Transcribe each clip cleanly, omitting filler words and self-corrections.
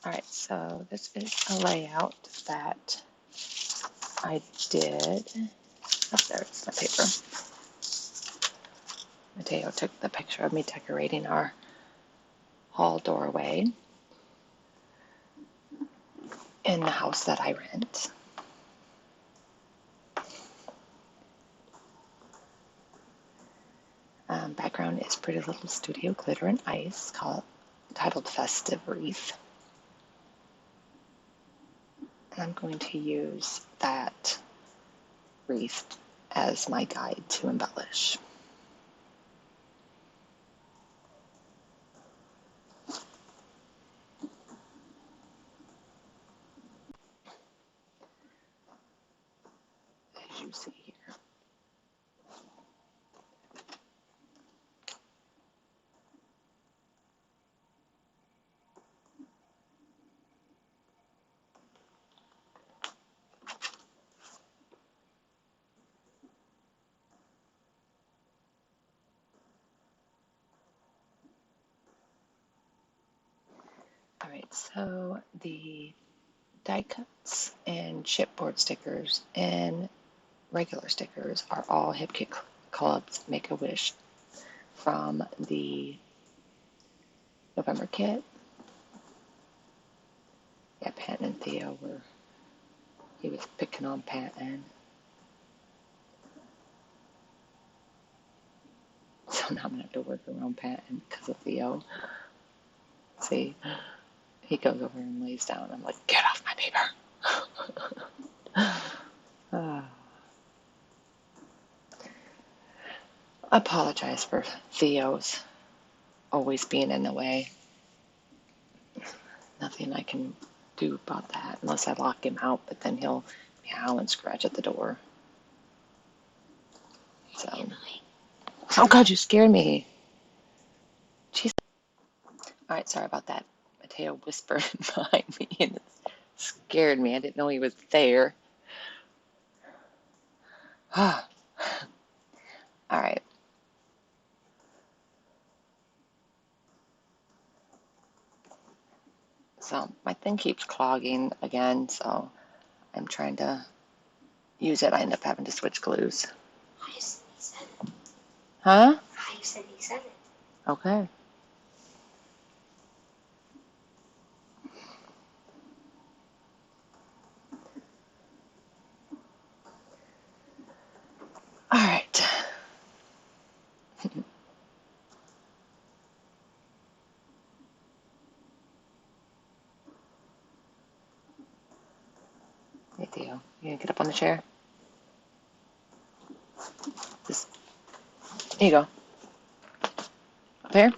All right, so this is a layout that I did. Oh, there's my paper. Mateo took the picture of me decorating our hall doorway in the house that I rent. Background is Pretty Little Studio Glitter and Ice, titled Festive Wreath. And I'm going to use that wreath as my guide to embellish. As you see here. All right, so the die cuts and chipboard stickers and regular stickers are all Hip Kit Club's Make-A-Wish from the November kit. Yeah, Patton and Theo he was picking on Patton. So now I'm going to have to work around Patton because of Theo. See, he goes over and lays down. I'm like, get off my paper. I apologize for Theo's always being in the way. Nothing I can do about that unless I lock him out, but then he'll meow and scratch at the door. So, oh God, you scared me. Jeez. All right, sorry about that. Mateo whispered behind me and it scared me. I didn't know he was there. All right. So my thing keeps clogging again, so I'm trying to use it. I end up having to switch glues. Huh? I said he said it. Okay. All right. Hey, Theo, you gonna get up on the chair? Just, here you go. Up here?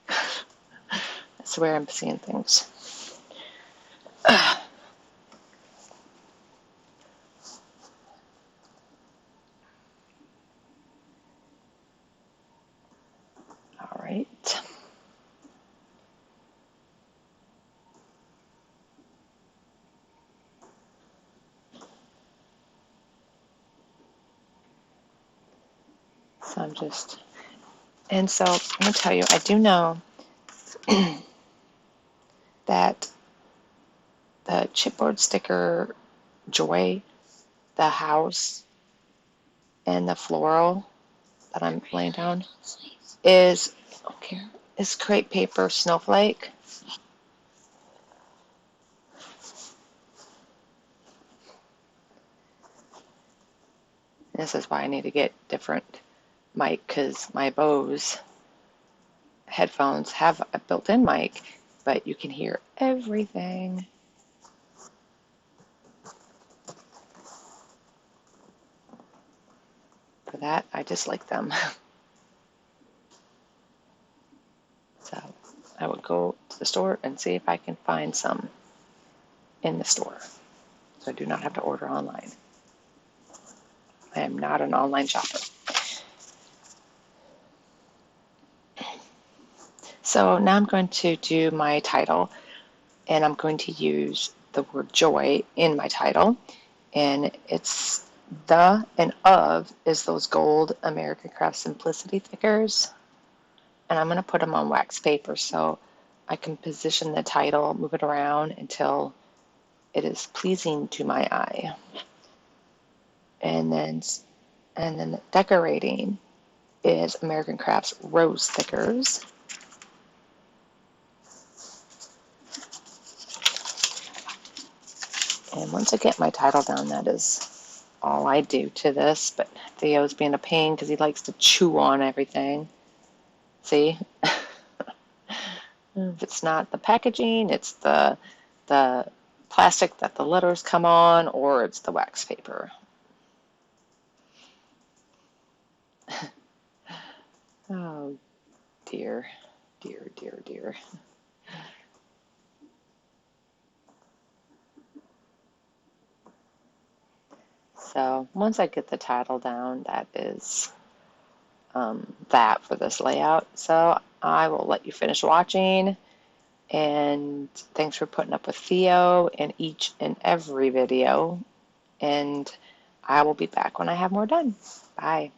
I swear I'm seeing things. All right. So I'm just, and so I'm gonna tell you, I do know that the chipboard sticker Joy, the house, and the floral that I'm laying down is, okay, is crepe paper snowflake. This is why I need to get different mic, because my Bose headphones have a built-in mic, but you can hear everything. For that, I dislike them. So I would go to the store and see if I can find some in the store. So I do not have to order online. I am not an online shopper. So now I'm going to do my title, and I'm going to use the word joy in my title, and it's the and of is those gold American Craft Simplicity stickers, and I'm going to put them on wax paper. So I can position the title, move it around until it is pleasing to my eye. And then the decorating is American Crafts Rose Stickers. And once I get my title down, that is all I do to this. But Theo's being a pain because he likes to chew on everything. See? If it's not the packaging, it's the plastic that the letters come on, or it's the wax paper. Oh, dear, dear, dear, dear. So once I get the title down, that is that for this layout. So I will let you finish watching, and thanks for putting up with Theo in each and every video, and I will be back when I have more done. Bye.